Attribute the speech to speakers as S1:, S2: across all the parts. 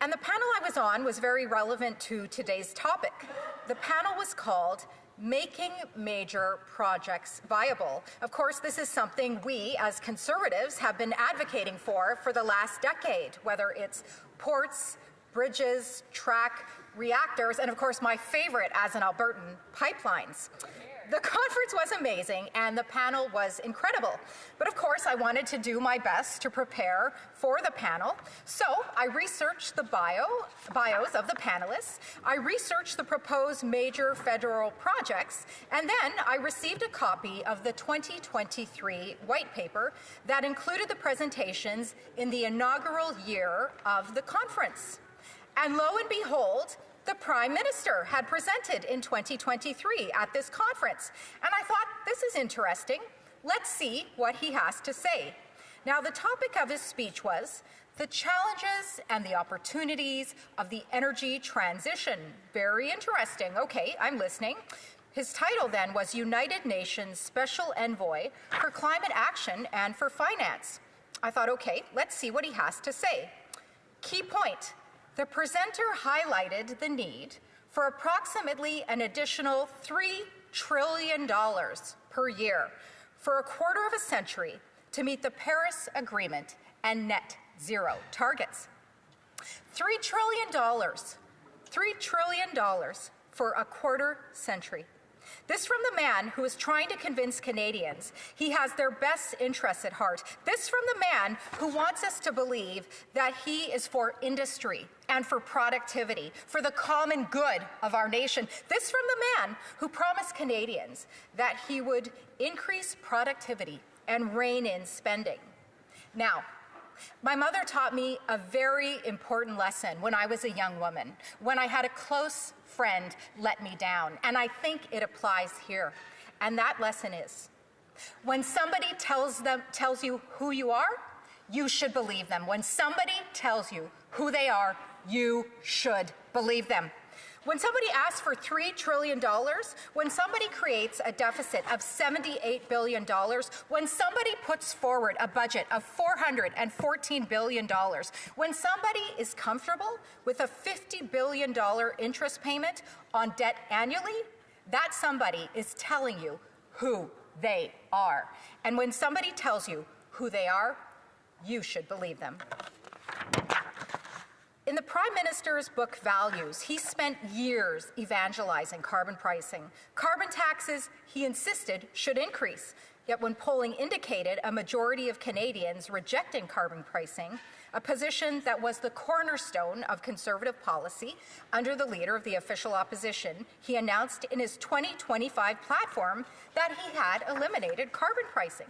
S1: And the panel I was on was very relevant to today's topic. The panel was called Making Major Projects Viable. Of course, this is something we, as Conservatives, have been advocating for the last decade, whether it's ports, bridges, track, reactors, and of course my favorite as an Albertan, pipelines. The conference was amazing and the panel was incredible. But of course I wanted to do my best to prepare for the panel. So I researched the bios of the panelists, I researched the proposed major federal projects, and then I received a copy of the 2023 white paper that included the presentations in the inaugural year of the conference. And lo and behold, the Prime Minister had presented in 2023 at this conference. And I thought, this is interesting. Let's see what he has to say. Now, the topic of his speech was the challenges and the opportunities of the energy transition. Very interesting. Okay, I'm listening. His title then was United Nations Special Envoy for Climate Action and for Finance. I thought, okay, let's see what he has to say. Key point. The presenter highlighted the need for approximately an additional $3 trillion per year for a quarter of a century to meet the Paris Agreement and net zero targets. $3 trillion for a quarter century. This from the man who is trying to convince Canadians he has their best interests at heart. This from the man who wants us to believe that he is for industry and for productivity, for the common good of our nation. This from the man who promised Canadians that he would increase productivity and rein in spending. Now, my mother taught me a very important lesson when I was a young woman, when I had a close friend let me down, and I think it applies here. And that lesson is, when somebody tells you who you are, you should believe them. When somebody tells you who they are, you should believe them. When somebody asks for $3 trillion, when somebody creates a deficit of $78 billion, when somebody puts forward a budget of $414 billion, when somebody is comfortable with a $50 billion interest payment on debt annually, that somebody is telling you who they are. And when somebody tells you who they are, you should believe them. In the Prime Minister's book, Values, he spent years evangelizing carbon pricing. Carbon taxes, he insisted, should increase. Yet when polling indicated a majority of Canadians rejecting carbon pricing, a position that was the cornerstone of Conservative policy under the leader of the official opposition, he announced in his 2025 platform that he had eliminated carbon pricing.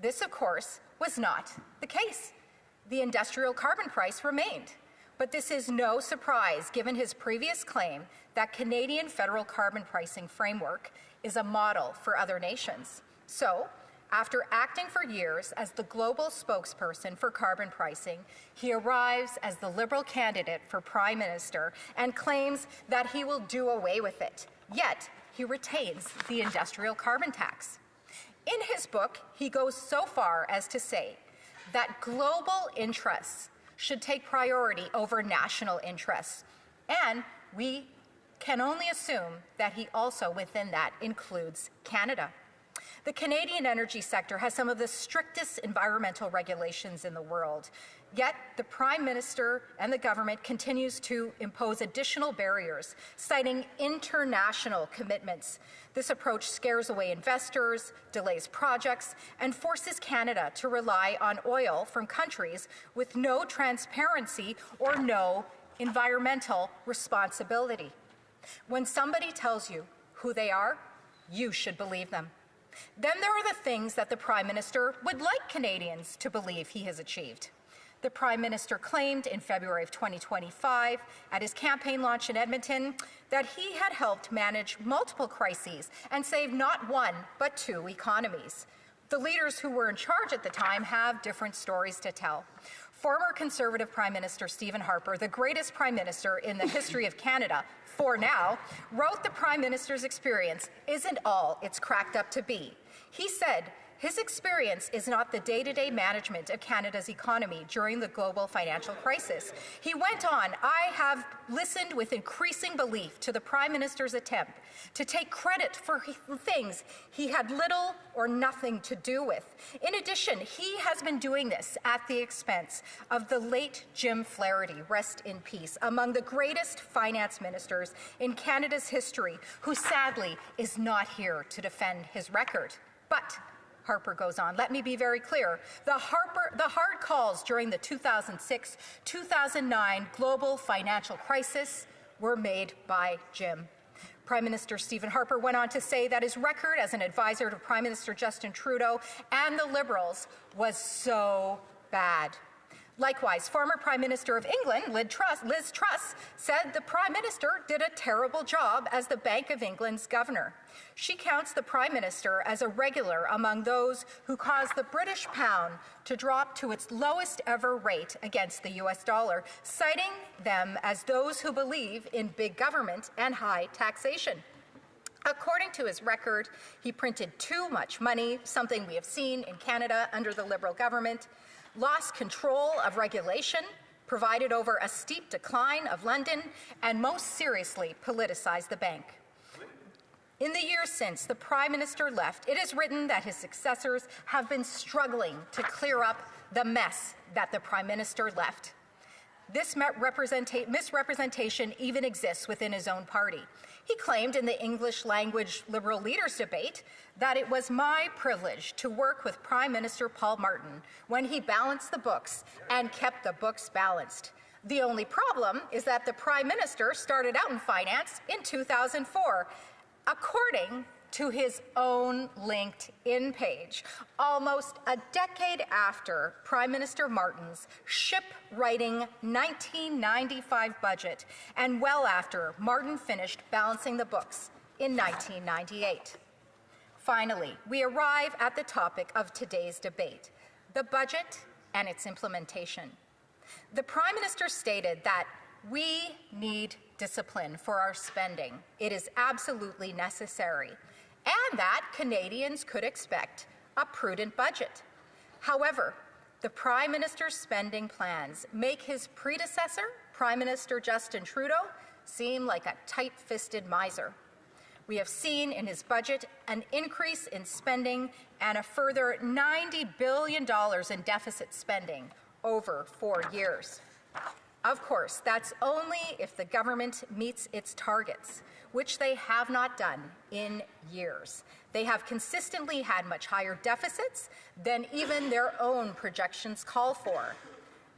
S1: This, of course, was not the case. The industrial carbon price remained. But this is no surprise given his previous claim that Canadian federal carbon pricing framework is a model for other nations. So, after acting for years as the global spokesperson for carbon pricing, he arrives as the Liberal candidate for Prime Minister and claims that he will do away with it. Yet, he retains the industrial carbon tax. In his book, he goes so far as to say that global interests should take priority over national interests. And we can only assume that he also within that includes Canada. The Canadian energy sector has some of the strictest environmental regulations in the world. Yet the Prime Minister and the government continues to impose additional barriers, citing international commitments. This approach scares away investors, delays projects, and forces Canada to rely on oil from countries with no transparency or no environmental responsibility. When somebody tells you who they are, you should believe them. Then there are the things that the Prime Minister would like Canadians to believe he has achieved. The Prime Minister claimed in February of 2025 at his campaign launch in Edmonton that he had helped manage multiple crises and save not one but two economies. The leaders who were in charge at the time have different stories to tell. Former Conservative Prime Minister Stephen Harper, the greatest Prime Minister in the history of Canada for now, wrote the Prime Minister's experience isn't all it's cracked up to be. He said his experience is not the day-to-day management of Canada's economy during the global financial crisis. He went on, I have listened with increasing belief to the Prime Minister's attempt to take credit for things he had little or nothing to do with. In addition, he has been doing this at the expense of the late Jim Flaherty, rest in peace, among the greatest finance ministers in Canada's history, who sadly is not here to defend his record. But Harper goes on, let me be very clear. The hard calls during the 2006-2009 global financial crisis were made by Jim. Prime Minister Stephen Harper went on to say that his record as an advisor to Prime Minister Justin Trudeau and the Liberals was so bad. Likewise, former Prime Minister of England, Liz Truss, said the Prime Minister did a terrible job as the Bank of England's governor. She counts the Prime Minister as a regular among those who caused the British pound to drop to its lowest ever rate against the US dollar, citing them as those who believe in big government and high taxation. According to his record, he printed too much money, something we have seen in Canada under the Liberal government, lost control of regulation, provided over a steep decline of London, and most seriously politicized the bank. In the years since the Prime Minister left, it is written that his successors have been struggling to clear up the mess that the Prime Minister left. This misrepresentation even exists within his own party. He claimed in the English language Liberal leaders debate that it was my privilege to work with Prime Minister Paul Martin when he balanced the books and kept the books balanced. The only problem is that the Prime Minister started out in finance in 2004, according to his own LinkedIn page, almost a decade after Prime Minister Martin's ship-writing 1995 budget, and well after Martin finished balancing the books in 1998. Finally, we arrive at the topic of today's debate, the budget and its implementation. The Prime Minister stated that we need discipline for our spending. It is absolutely necessary, and that Canadians could expect a prudent budget. However, the Prime Minister's spending plans make his predecessor, Prime Minister Justin Trudeau, seem like a tight-fisted miser. We have seen in his budget an increase in spending and a further $90 billion in deficit spending over 4 years. Of course, that's only if the government meets its targets, which they have not done in years. They have consistently had much higher deficits than even their own projections call for.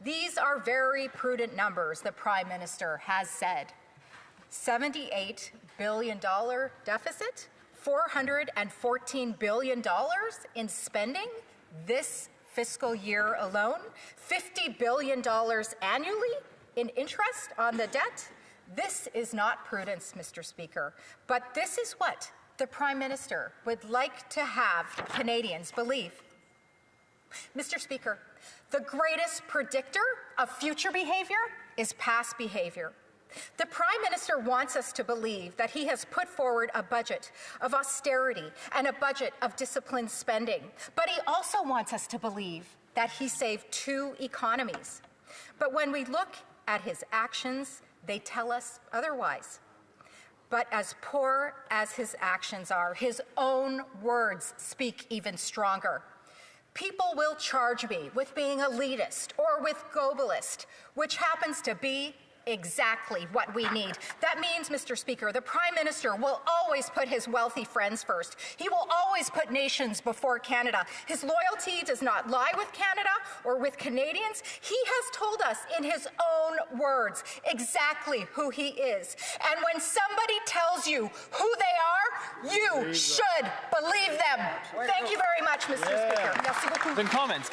S1: These are very prudent numbers, the Prime Minister has said. $78 billion deficit, $414 billion in spending this fiscal year alone, $50 billion annually in interest on the debt. This is not prudence, Mr. Speaker, but this is what the Prime Minister would like to have Canadians believe. Mr. Speaker, the greatest predictor of future behavior is past behavior. The Prime Minister wants us to believe that he has put forward a budget of austerity and a budget of disciplined spending, but he also wants us to believe that he saved 2 economies. But when we look at his actions, they tell us otherwise. But as poor as his actions are, his own words speak even stronger. People will charge me with being elitist or with globalist, which happens to be exactly what we need. That means, Mr. Speaker, the Prime Minister will always put his wealthy friends first. He will always put nations before Canada. His loyalty does not lie with Canada or with Canadians. He has told us in his own words exactly who he is. And when somebody tells you who they are, you should believe them. Thank you very much, Mr. Speaker. Merci beaucoup.
S2: Comments.